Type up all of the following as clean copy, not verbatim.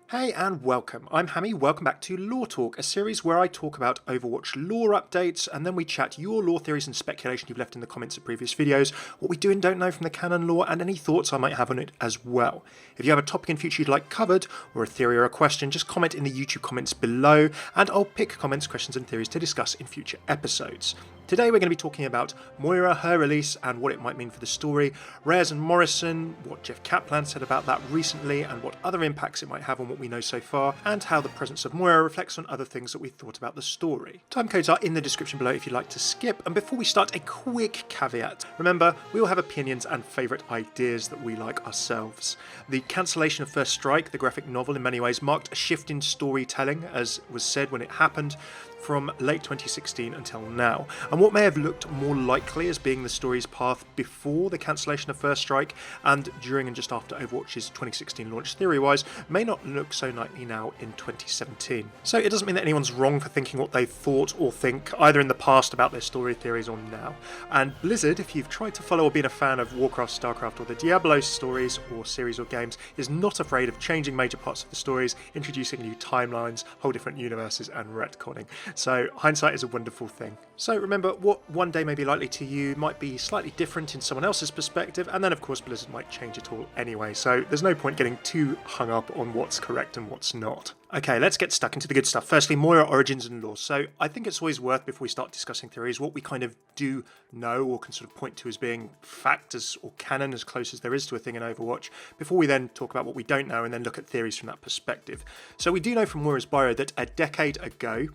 Hey and welcome, I'm Hammeh, welcome back to Lore Talk, a series where I talk about Overwatch lore updates and then we chat your lore theories and speculation you've left in the comments of previous videos, what we do and don't know from the canon lore and any thoughts I might have on it as well. If you have a topic in future you'd like covered, or a theory or a question, just comment in the YouTube comments below and I'll pick comments, questions and theories to discuss in future episodes. Today we're going to be talking about Moira, her release and what it might mean for the story, Reyes and Morrison, what Jeff Kaplan said about that recently and what other impacts it might have on what we know so far, and how the presence of Moira reflects on other things that we thought about the story. Timecodes are in the description below if you'd like to skip, and before we start, a quick caveat. Remember, we all have opinions and favourite ideas that we like ourselves. The cancellation of First Strike, the graphic novel, in many ways marked a shift in storytelling, as was said when it happened, from late 2016 until now, and what may have looked more likely as being the story's path before the cancellation of First Strike and during and just after Overwatch's 2016 launch theory-wise may not look so likely now in 2017. So it doesn't mean that anyone's wrong for thinking what they thought or think either in the past about their story theories or now. And Blizzard, if you've tried to follow or been a fan of Warcraft, Starcraft or the Diablo stories or series or games, is not afraid of changing major parts of the stories, introducing new timelines, whole different universes and retconning. So hindsight is a wonderful thing. So remember, what one day may be likely to you might be slightly different in someone else's perspective, and then of course Blizzard might change it all anyway, so there's no point getting too hung up on what's correct and what's not. Okay, let's get stuck into the good stuff. Firstly, Moira origins and lore. So I think it's always worth, before we start discussing theories, what we kind of do know or can sort of point to as being fact or canon, as close as there is to a thing in Overwatch, before we then talk about what we don't know and then look at theories from that perspective. So we do know from Moira's bio that a decade ago,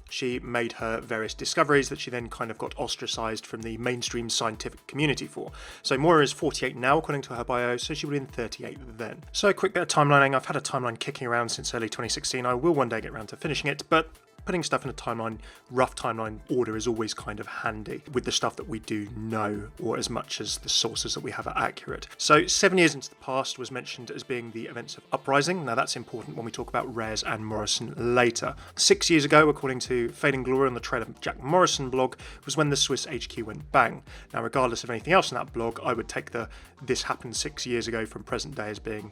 she made her various discoveries that she then kind of got ostracised from the mainstream scientific community for. So Moira is 48 now, according to her bio, so she would have been 38 then. So a quick bit of timelining. I've had a timeline kicking around since early 2016. I will one day get around to finishing it, but putting stuff in a timeline, rough timeline order is always kind of handy with the stuff that we do know, or as much as the sources that we have are accurate. So 7 years into the past was mentioned as being the events of Uprising. Now that's important when we talk about Reyes and Morrison later. 6 years ago, according to Fading Glory on the Trail of Jack Morrison blog, was when the Swiss HQ went bang. Now regardless of anything else in that blog, I would take the this happened 6 years ago from present day as being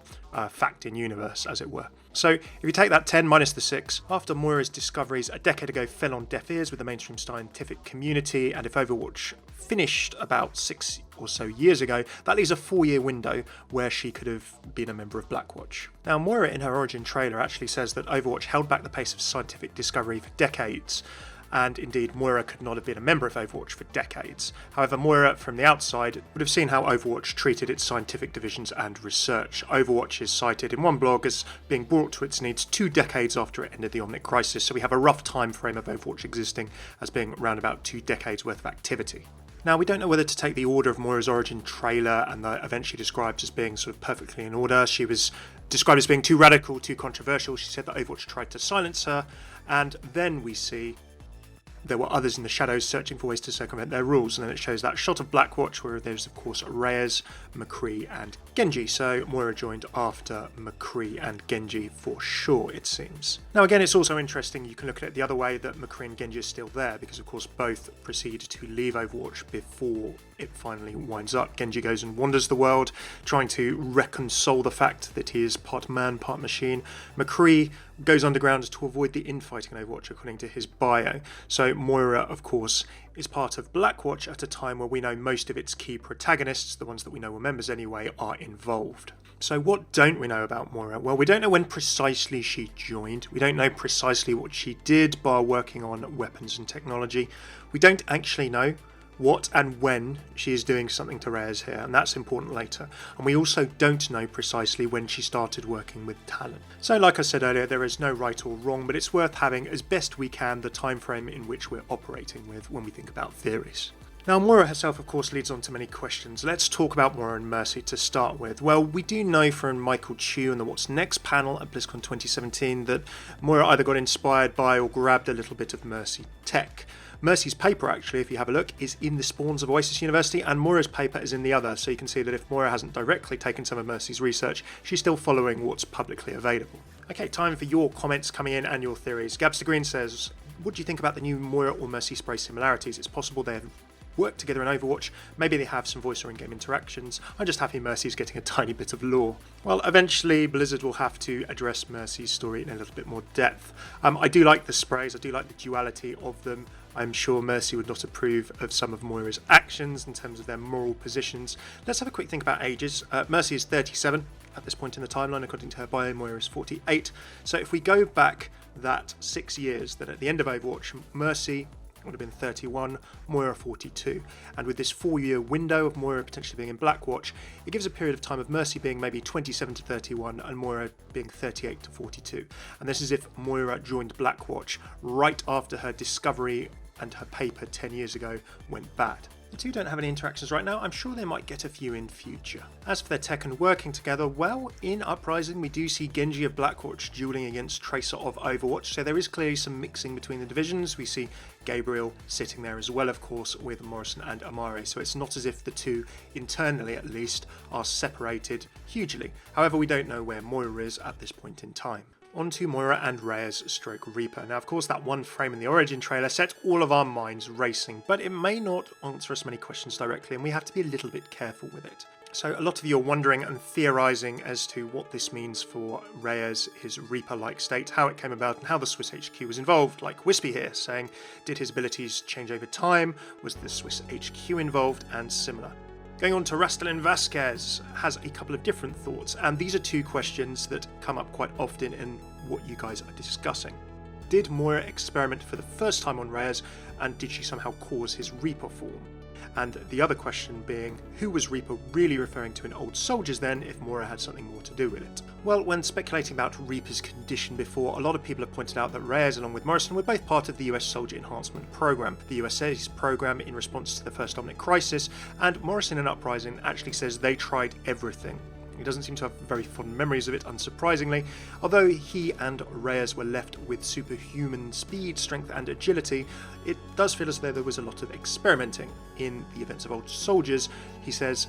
fact in universe, as it were. So if you take that 10 minus the 6, after Moira's discoveries a decade ago fell on deaf ears with the mainstream scientific community, and if Overwatch finished about 6 or so years ago, that leaves a 4-year window where she could have been a member of Blackwatch. Now Moira in her origin trailer actually says that Overwatch held back the pace of scientific discovery for decades, and indeed Moira could not have been a member of Overwatch for decades. However, Moira from the outside would have seen how Overwatch treated its scientific divisions and research. Overwatch is cited in one blog as being brought to its knees 2 decades after it ended the Omnic Crisis, so we have a rough time frame of Overwatch existing as being around about 2 decades worth of activity. Now, we don't know whether to take the order of Moira's origin trailer and the event she described as being sort of perfectly in order. She was described as being too radical, too controversial. She said that Overwatch tried to silence her, and then we see there were others in the shadows searching for ways to circumvent their rules, and then it shows that shot of Blackwatch where there's of course Reyes, McCree and Genji, so Moira joined after McCree and Genji for sure, it seems. Now again, it's also interesting, you can look at it the other way, that McCree and Genji are still there, because of course both proceed to leave Overwatch before it finally winds up. Genji goes and wanders the world, trying to reconcile the fact that he is part man, part machine. McCree goes underground to avoid the infighting in Overwatch, according to his bio. So Moira, of course, is part of Blackwatch at a time where we know most of its key protagonists, the ones that we know were members anyway, are involved. So what don't we know about Moira? Well, we don't know when precisely she joined. We don't know precisely what she did, bar working on weapons and technology. We don't actually know what and when she is doing something to Reyes here, and that's important later. And we also don't know precisely when she started working with Talon. So like I said earlier, there is no right or wrong, but it's worth having as best we can the time frame in which we're operating with when we think about theories. Now Moira herself of course leads on to many questions. Let's talk about Moira and Mercy to start with. Well, we do know from Michael Chu and the What's Next panel at Blizzcon 2017 that Moira either got inspired by or grabbed a little bit of Mercy Tech. Mercy's paper, actually, if you have a look, is in the Spawns of Oasis University, and Moira's paper is in the other, so you can see that if Moira hasn't directly taken some of Mercy's research, she's still following what's publicly available. Okay, time for your comments coming in and your theories. Gabster Green says, what do you think about the new Moira or Mercy spray similarities? It's possible they have work together in Overwatch. Maybe they have some voice or in-game interactions. I'm just happy Mercy's getting a tiny bit of lore. Well, eventually Blizzard will have to address Mercy's story in a little bit more depth. I do like the sprays, I do like the duality of them. I'm sure Mercy would not approve of some of Moira's actions in terms of their moral positions. Let's have a quick think about ages. Mercy is 37 at this point in the timeline, according to her bio. Moira is 48. So if we go back that 6 years, then at the end of Overwatch, Mercy would have been 31, Moira 42. And with this 4-year window of Moira potentially being in Blackwatch, it gives a period of time of Mercy being maybe 27 to 31 and Moira being 38 to 42. And this is if Moira joined Blackwatch right after her discovery and her paper 10 years ago went bad. The two don't have any interactions right now. I'm sure they might get a few in future. As for their tech and working together, well, in Uprising we do see Genji of Blackwatch dueling against Tracer of Overwatch, so there is clearly some mixing between the divisions. We see Gabriel sitting there as well, of course, with Morrison and Amare, so it's not as if the two, internally at least, are separated hugely. However, we don't know where Moira is at this point in time. On to Moira and Reyes / Reaper. Now, of course, that one frame in the Origin trailer set all of our minds racing, but it may not answer us many questions directly, and we have to be a little bit careful with it. So a lot of you are wondering and theorising as to what this means for Reyes, his Reaper-like state, how it came about, and how the Swiss HQ was involved, like Wispy here, saying, did his abilities change over time, was the Swiss HQ involved, and similar. Going on to Rastalin Vasquez has a couple of different thoughts, and these are two questions that come up quite often in what you guys are discussing. Did Moira experiment for the first time on Reyes, and did she somehow cause his Reaper form? And the other question being, who was Reaper really referring to in Old Soldiers then, if Moira had something more to do with it? Well, when speculating about Reaper's condition before, a lot of people have pointed out that Reyes, along with Morrison, were both part of the US Soldier Enhancement Program, the USA's program in response to the First Dominic Crisis, and Morrison in Uprising actually says they tried everything. He doesn't seem to have very fond memories of it, unsurprisingly. Although he and Reyes were left with superhuman speed, strength and agility, it does feel as though there was a lot of experimenting. In the events of Old Soldiers, he says,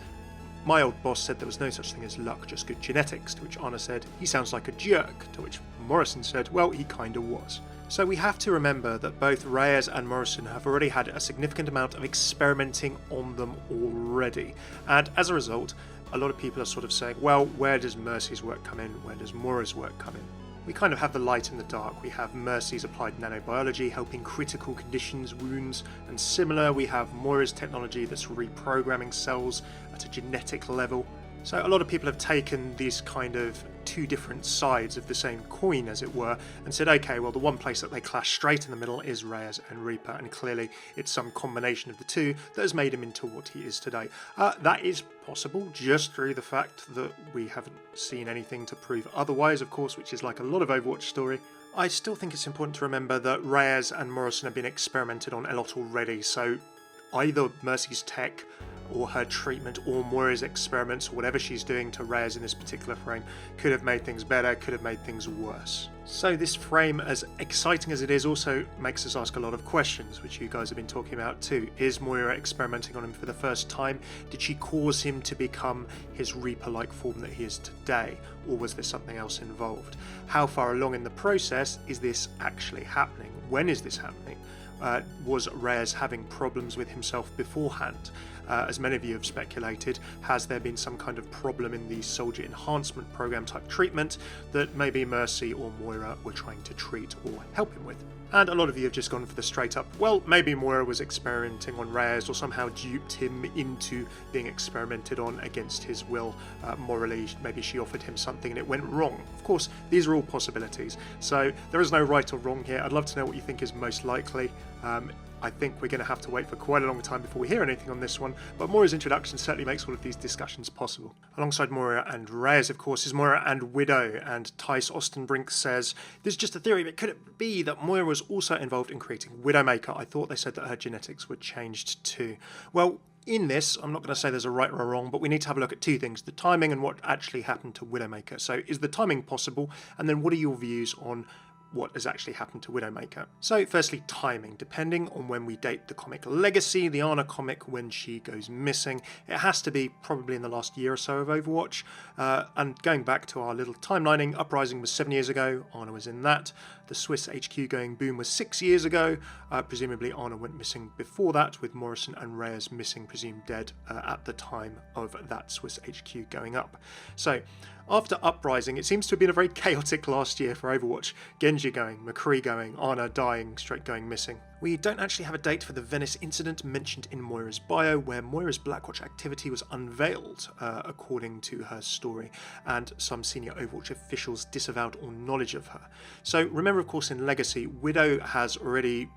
my old boss said there was no such thing as luck, just good genetics, to which Anna said, he sounds like a jerk, to which Morrison said, well, he kinda was. So we have to remember that both Reyes and Morrison have already had a significant amount of experimenting on them already, and as a result, a lot of people are sort of saying, well, where does Mercy's work come in? Where does Moira's work come in? We kind of have the light and the dark. We have Mercy's applied nanobiology helping critical conditions, wounds, and similar. We have Moira's technology that's reprogramming cells at a genetic level. So a lot of people have taken these kind of two different sides of the same coin, as it were, and said, okay, well, the one place that they clash straight in the middle is Reyes and Reaper, and clearly it's some combination of the two that has made him into what he is today. That is possible just through the fact that we haven't seen anything to prove otherwise, of course, which is like a lot of Overwatch story. I still think it's important to remember that Reyes and Morrison have been experimented on a lot already, so either Mercy's tech or her treatment or Moira's experiments, or whatever she's doing to Reyes in this particular frame, could have made things better, could have made things worse. So this frame, as exciting as it is, also makes us ask a lot of questions, which you guys have been talking about too. Is Moira experimenting on him for the first time? Did she cause him to become his Reaper-like form that he is today? Or was there something else involved? How far along in the process is this actually happening? When is this happening? Was Reyes having problems with himself beforehand? As many of you have speculated, has there been some kind of problem in the Soldier Enhancement Program type treatment that maybe Mercy or Moira were trying to treat or help him with? And a lot of you have just gone for the straight up, well, maybe Moira was experimenting on Reyes or somehow duped him into being experimented on against his will. Morally, maybe she offered him something and it went wrong. Of course, these are all possibilities, so there is no right or wrong here. I'd love to know what you think is most likely. I think we're going to have to wait for quite a long time before we hear anything on this one, but Moira's introduction certainly makes all of these discussions possible. Alongside Moira and Reyes, of course, is Moira and Widow, and Tice Austenbrink says, this is just a theory, but could it be that Moira was also involved in creating Widowmaker? I thought they said that her genetics were changed too. Well, in this, I'm not going to say there's a right or a wrong, but we need to have a look at two things, the timing and what actually happened to Widowmaker. So is the timing possible? And then what are your views on what has actually happened to Widowmaker. So firstly, timing. Depending on when we date the comic Legacy, the Ana comic, when she goes missing, it has to be probably in the last year or so of Overwatch. And going back to our little timelining, Uprising was 7 years ago, Ana was in that. The Swiss HQ going boom was 6 years ago. Presumably Ana went missing before that, with Morrison and Reyes missing, presumed dead, at the time of that Swiss HQ going up. So after Uprising, it seems to have been a very chaotic last year for Overwatch. Genji going, McCree going, Ana dying, straight going missing. We don't actually have a date for the Venice incident mentioned in Moira's bio, where Moira's Blackwatch activity was unveiled, according to her story, and some senior Overwatch officials disavowed all knowledge of her. So remember, of course, in Legacy, Widow has already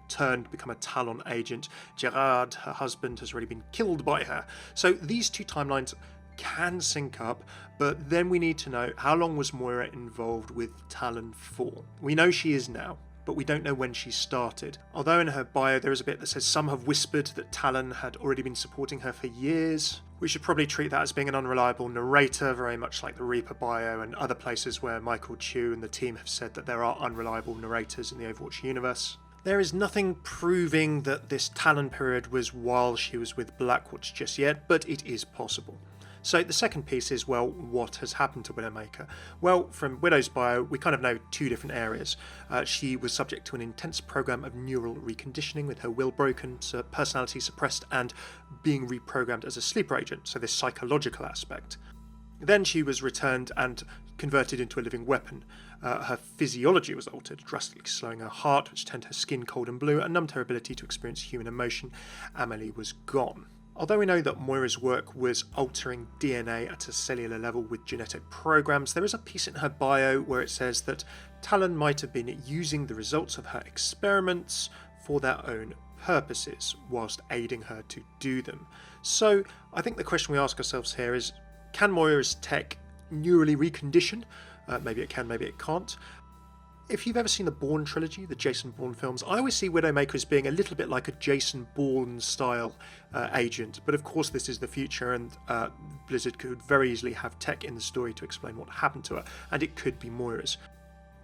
become a Talon agent. Gerard, her husband, has already been killed by her. So these two timelines can sync up, but then we need to know, how long was Moira involved with Talon for? We know she is now, but we don't know when she started. Although in her bio there is a bit that says some have whispered that Talon had already been supporting her for years. We should probably treat that as being an unreliable narrator, very much like the Reaper bio and other places where Michael Chu and the team have said that there are unreliable narrators in the Overwatch universe. There is nothing proving that this Talon period was while she was with Blackwatch just yet, but it is possible. So the second piece is, well, what has happened to Widowmaker? Well, from Widow's bio, we kind of know two different areas. She was subject to an intense program of neural reconditioning, with her will broken, personality suppressed, and being reprogrammed as a sleeper agent, so this psychological aspect. Then she was returned and converted into a living weapon. Her physiology was altered, drastically slowing her heart, which turned her skin cold and blue, and numbed her ability to experience human emotion. Amelie was gone. Although we know that Moira's work was altering DNA at a cellular level with genetic programs, there is a piece in her bio where it says that Talon might have been using the results of her experiments for their own purposes, whilst aiding her to do them. So I think the question we ask ourselves here is, can Moira's tech neurally recondition? Maybe it can, maybe it can't. If you've ever seen the Bourne trilogy, the Jason Bourne films, I always see Widowmaker as being a little bit like a Jason Bourne style agent. But of course this is the future, and Blizzard could very easily have tech in the story to explain what happened to her, and it could be Moira's.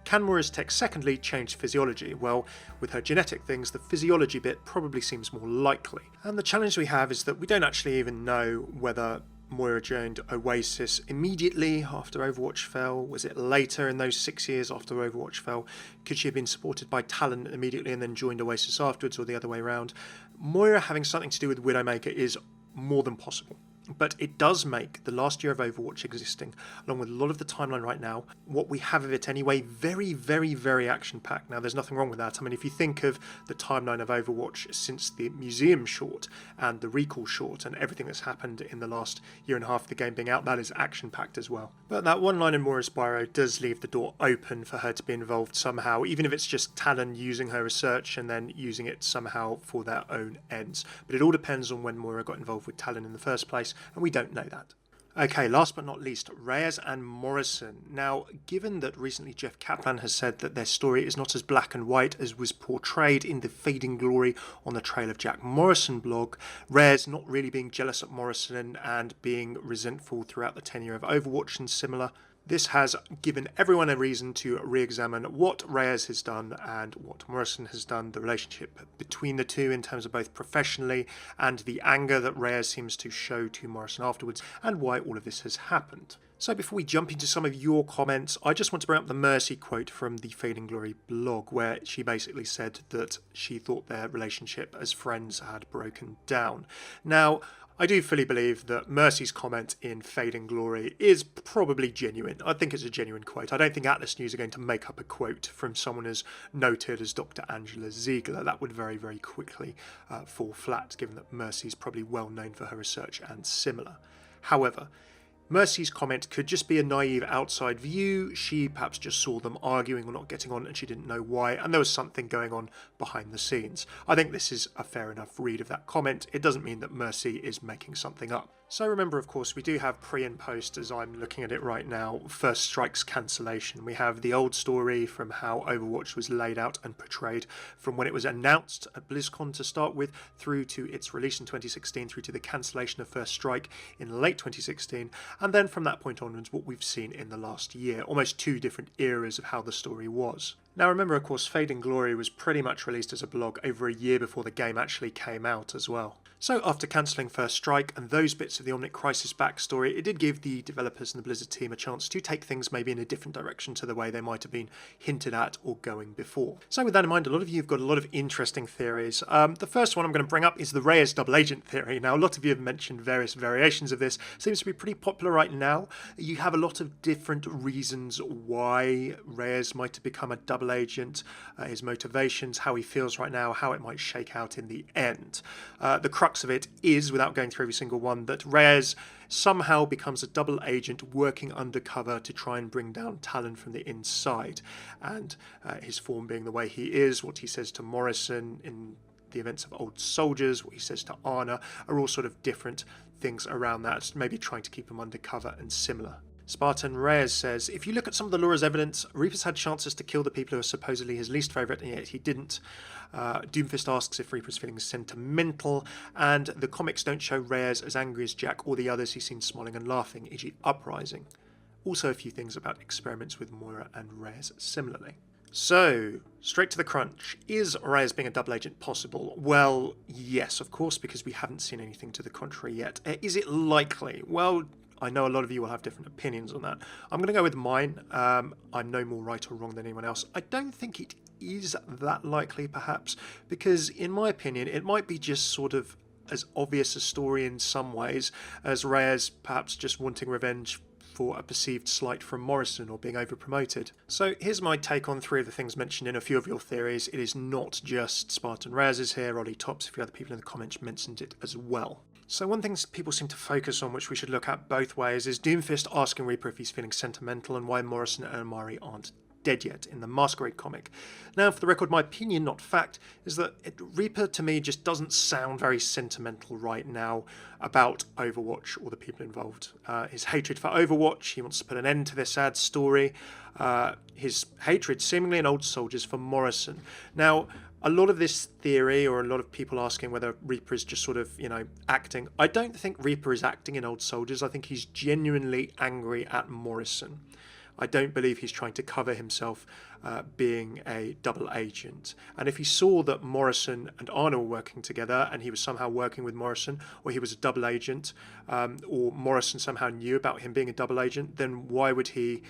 Can Moira's tech secondly change physiology? Well, with her genetic things, the physiology bit probably seems more likely. And the challenge we have is that we don't actually even know whether Moira joined Oasis immediately after Overwatch fell. Was it later in those 6 years after Overwatch fell? Could she have been supported by Talon immediately and then joined Oasis afterwards, or the other way around? Moira having something to do with Widowmaker is more than possible. But it does make the last year of Overwatch existing, along with a lot of the timeline right now, what we have of it anyway, very, very, very action-packed. Now, there's nothing wrong with that. I mean, if you think of the timeline of Overwatch since the Museum short and the Recall short and everything that's happened in the last year and a half of the game being out, that is action-packed as well. But that one line in Moira's bio does leave the door open for her to be involved somehow, even if it's just Talon using her research and then using it somehow for their own ends. But it all depends on when Moira got involved with Talon in the first place, and we don't know that. Okay, last but not least, Reyes and Morrison. Now, given that recently Jeff Kaplan has said that their story is not as black and white as was portrayed in the Fading Glory on the Trail of Jack Morrison blog, Reyes not really being jealous at Morrison and being resentful throughout the tenure of Overwatch and similar, this has given everyone a reason to re-examine what Reyes has done and what Morrison has done, the relationship between the two in terms of both professionally and the anger that Reyes seems to show to Morrison afterwards, and why all of this has happened. So before we jump into some of your comments, I just want to bring up the Mercy quote from the Fading Glory blog, where she basically said that she thought their relationship as friends had broken down. Now, I do fully believe that Mercy's comment in Fading Glory is probably genuine. I think it's a genuine quote. I don't think Atlas News are going to make up a quote from someone as noted as Dr. Angela Ziegler. That would very, very quickly fall flat, given that Mercy's probably well known for her research and similar. However, Mercy's comment could just be a naive outside view. She perhaps just saw them arguing or not getting on and she didn't know why, and there was something going on behind the scenes. I think this is a fair enough read of that comment. It doesn't mean that Mercy is making something up. So remember, of course, we do have pre and post, as I'm looking at it right now, First Strike's cancellation. We have the old story from how Overwatch was laid out and portrayed from when it was announced at Blizzcon to start with, through to its release in 2016, through to the cancellation of First Strike in late 2016, and then from that point onwards what we've seen in the last year, almost two different eras of how the story was. Now remember, of course, Fading Glory was pretty much released as a blog over a year before the game actually came out as well. So after cancelling First Strike and those bits of the Omnic Crisis backstory, it did give the developers and the Blizzard team a chance to take things maybe in a different direction to the way they might have been hinted at or going before. So with that in mind, a lot of you have got a lot of interesting theories. The first one I'm going to bring up is the Reyes Double Agent Theory. Now a lot of you have mentioned various variations of this. Seems to be pretty popular right now. You have a lot of different reasons why Reyes might have become a double agent, his motivations, how he feels right now, how it might shake out in the end. The crux of it is, without going through every single one, that Reyes somehow becomes a double agent working undercover to try and bring down Talon from the inside, and his form being the way he is, what he says to Morrison in the events of Old Soldiers, what he says to Anna, are all sort of different things around that, maybe trying to keep him undercover and similar. Spartan Reyes says, if you look at some of the Laura's evidence, Reaper's had chances to kill the people who are supposedly his least favourite, and yet he didn't. Doomfist asks if Reaper's feeling sentimental, and the comics don't show Reyes as angry as Jack or the others. He's seen smiling and laughing, e.g. Uprising. Also a few things about experiments with Moira and Reyes similarly. So, straight to the crunch. Is Reyes being a double agent possible? Well, yes, of course, because we haven't seen anything to the contrary yet. Is it likely? Well, I know a lot of you will have different opinions on that. I'm going to go with mine. I'm no more right or wrong than anyone else. I don't think it is that likely, perhaps, because in my opinion, it might be just sort of as obvious a story in some ways as Reyes perhaps just wanting revenge for a perceived slight from Morrison or being over-promoted. So here's my take on three of the things mentioned in a few of your theories. It is not just Spartan Reyes is here, Ollie Tops, a few other people in the comments mentioned it as well. So one thing people seem to focus on, which we should look at both ways, is Doomfist asking Reaper if he's feeling sentimental and why Morrison and Omari aren't dead yet in the Masquerade comic. Now, for the record, my opinion, not fact, is that Reaper to me just doesn't sound very sentimental right now about Overwatch or the people involved. His hatred for Overwatch, he wants to put an end to this sad story. His hatred, seemingly in Old Soldiers, for Morrison. Now, a lot of this theory, or a lot of people asking whether Reaper is just sort of, acting. I don't think Reaper is acting in Old Soldiers. I think he's genuinely angry at Morrison. I don't believe he's trying to cover himself being a double agent. And if he saw that Morrison and Anna were working together and he was somehow working with Morrison, or he was a double agent, or Morrison somehow knew about him being a double agent, then why would he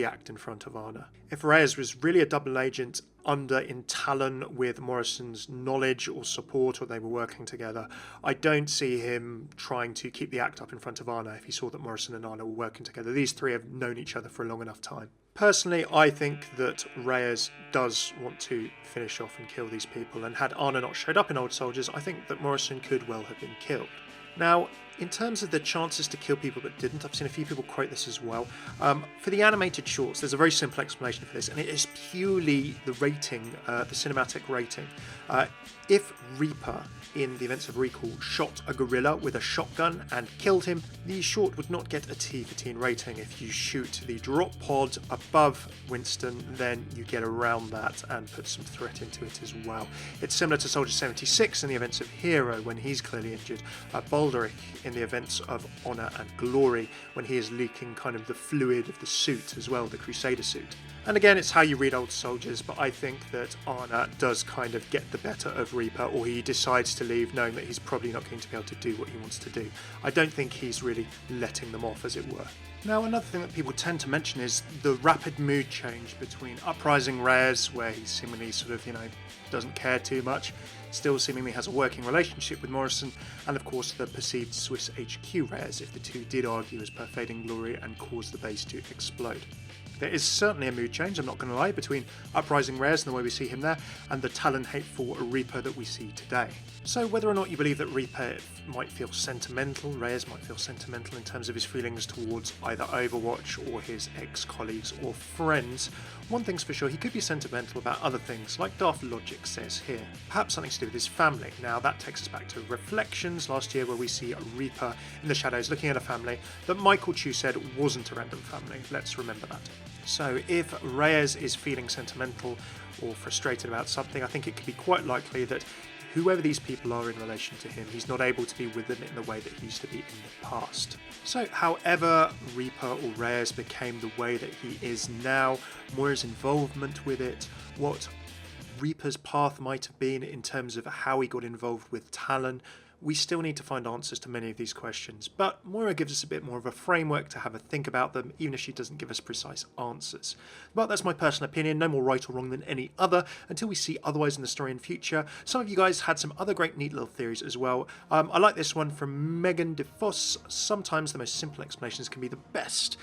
act in front of Anna? If Reyes was really a double agent in Talon with Morrison's knowledge or support, or they were working together, I don't see him trying to keep the act up in front of Anna if he saw that Morrison and Anna were working together. These three have known each other for a long enough time. Personally, I think that Reyes does want to finish off and kill these people, and had Anna not showed up in Old Soldiers, I think that Morrison could well have been killed. Now, in terms of the chances to kill people but didn't, I've seen a few people quote this as well. For the animated shorts, there's a very simple explanation for this, and it is purely the rating, the cinematic rating. If Reaper, in the events of Recall, shot a gorilla with a shotgun and killed him, the short would not get a T for teen rating. If you shoot the drop pod above Winston, then you get around that and put some threat into it as well. It's similar to Soldier 76 in the events of Hero when he's clearly injured, Baldric in the events of Honor and Glory when he is leaking kind of the fluid of the suit as well, the Crusader suit. And again, it's how you read Old Soldiers, but I think that Anna does kind of get the better of Reaper, or he decides to leave knowing that he's probably not going to be able to do what he wants to do. I don't think he's really letting them off, as it were. Now, another thing that people tend to mention is the rapid mood change between Uprising Reyes, where he seemingly sort of, doesn't care too much, still seemingly has a working relationship with Morrison, and of course the perceived Swiss HQ Reyes, if the two did argue as per Fading Glory and cause the base to explode. There is certainly a mood change, I'm not going to lie, between Uprising Reyes and the way we see him there, and the Talon hateful Reaper that we see today. So whether or not you believe that Reaper might feel sentimental, Reyes might feel sentimental in terms of his feelings towards either Overwatch or his ex-colleagues or friends, one thing's for sure, he could be sentimental about other things, like Darth Logic says here. Perhaps something to do with his family. Now that takes us back to Reflections last year, where we see a Reaper in the shadows looking at a family that Michael Chu said wasn't a random family. Let's remember that. So if Reyes is feeling sentimental or frustrated about something, I think it could be quite likely that whoever these people are in relation to him, he's not able to be with them in the way that he used to be in the past. So however Reaper or Reyes became the way that he is now, Moira's involvement with it, what Reaper's path might have been in terms of how he got involved with Talon, we still need to find answers to many of these questions, but Moira gives us a bit more of a framework to have a think about them, even if she doesn't give us precise answers. But that's my personal opinion, no more right or wrong than any other, until we see otherwise in the story in future. Some of you guys had some other great neat little theories as well. I like this one from Megan DeFoss. Sometimes the most simple explanations can be the best.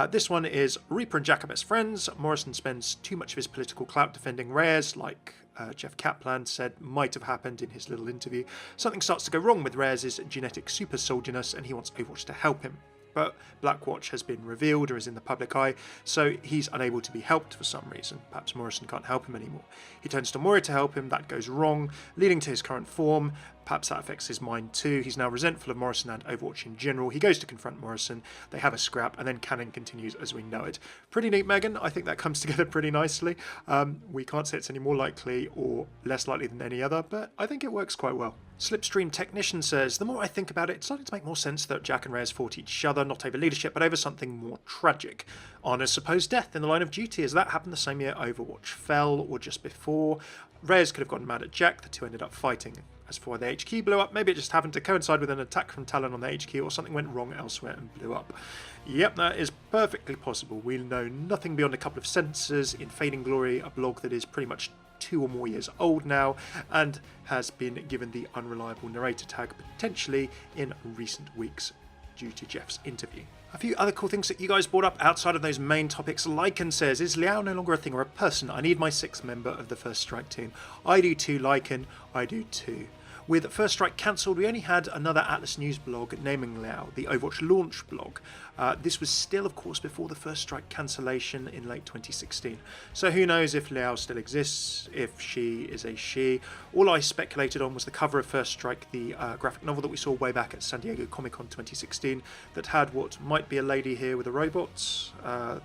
This one is Reaper and Jack are best friends. Morrison spends too much of his political clout defending Reyes, like Jeff Kaplan said might have happened in his little interview. Something starts to go wrong with Reyes' genetic super soldierness and he wants Overwatch to help him. But Blackwatch has been revealed or is in the public eye, so he's unable to be helped for some reason. Perhaps Morrison can't help him anymore. He turns to Moira to help him, that goes wrong, leading to his current form. Perhaps that affects his mind too. He's now resentful of Morrison and Overwatch in general. He goes to confront Morrison, they have a scrap, and then canon continues as we know it. Pretty neat, Megan. I think that comes together pretty nicely. We can't say it's any more likely or less likely than any other, but I think it works quite well. Slipstream Technician says, the more I think about it, it's starting to make more sense that Jack and Reyes fought each other, not over leadership, but over something more tragic. Anna's supposed death in the line of duty, as that happened the same year Overwatch fell, or just before. Reyes could have gotten mad at Jack, the two ended up fighting. As for why the HQ blew up, maybe it just happened to coincide with an attack from Talon on the HQ, or something went wrong elsewhere and blew up. Yep, that is perfectly possible. We know nothing beyond a couple of sentences in Fading Glory, a blog that is pretty much 2 or more years old now, and has been given the unreliable narrator tag potentially in recent weeks due to Jeff's interview. A few other cool things that you guys brought up outside of those main topics. Lycan says, is Liao no longer a thing or a person? I need my 6th member of the First Strike team. I do too, Lycan. I do too. With First Strike cancelled, we only had another Atlas News blog naming Liao, the Overwatch launch blog. This was still, of course, before the First Strike cancellation in late 2016. So who knows if Liao still exists, if she is a she. All I speculated on was the cover of First Strike, the graphic novel that we saw way back at San Diego Comic-Con 2016, that had what might be a lady here with a robot.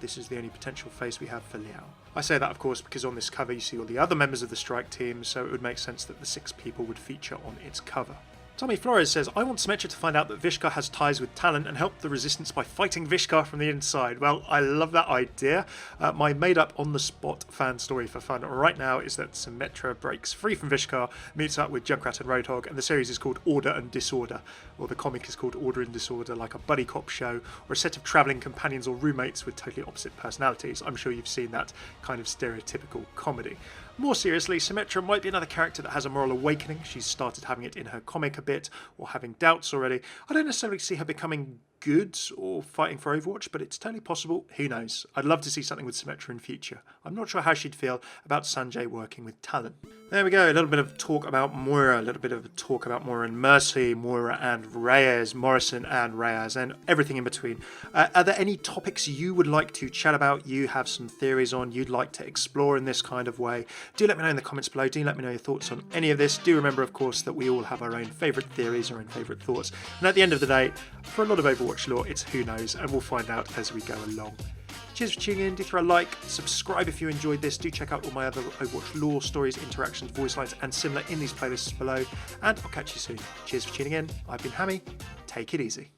This is the only potential face we have for Liao. I say that, of course, because on this cover you see all the other members of the Strike team, so it would make sense that the 6 people would feature on its cover. Tommy Flores says, I want Symmetra to find out that Vishka has ties with Talon and help the Resistance by fighting Vishka from the inside. Well, I love that idea. My made-up on-the-spot fan story for fun right now is that Symmetra breaks free from Vishka, meets up with Junkrat and Roadhog, and the series is called Order and Disorder, or the comic is called Order and Disorder, like a buddy cop show, or a set of travelling companions or roommates with totally opposite personalities. I'm sure you've seen that kind of stereotypical comedy. More seriously, Symmetra might be another character that has a moral awakening. She's started having it in her comic a bit, or having doubts already. I don't necessarily see her becoming good or fighting for Overwatch, but it's totally possible. Who knows? I'd love to see something with Symmetra in future. I'm not sure how she'd feel about Sanjay working with Talon. There we go, a little bit of talk about Moira, a little bit of talk about Moira and Mercy, Moira and Reyes, Morrison and Reyes, and everything in between. Are there any topics you would like to chat about, you have some theories on, you'd like to explore in this kind of way? Do let me know in the comments below, do let me know your thoughts on any of this. Do remember, of course, that we all have our own favourite theories, our own favourite thoughts, and at the end of the day, for a lot of Overwatch lore, it's who knows, and we'll find out as we go along. Cheers for tuning in, do throw a like, subscribe if you enjoyed this, do check out all my other Overwatch lore, stories, interactions, voice lines and similar in these playlists below, and I'll catch you soon. Cheers for tuning in, I've been Hammeh, take it easy.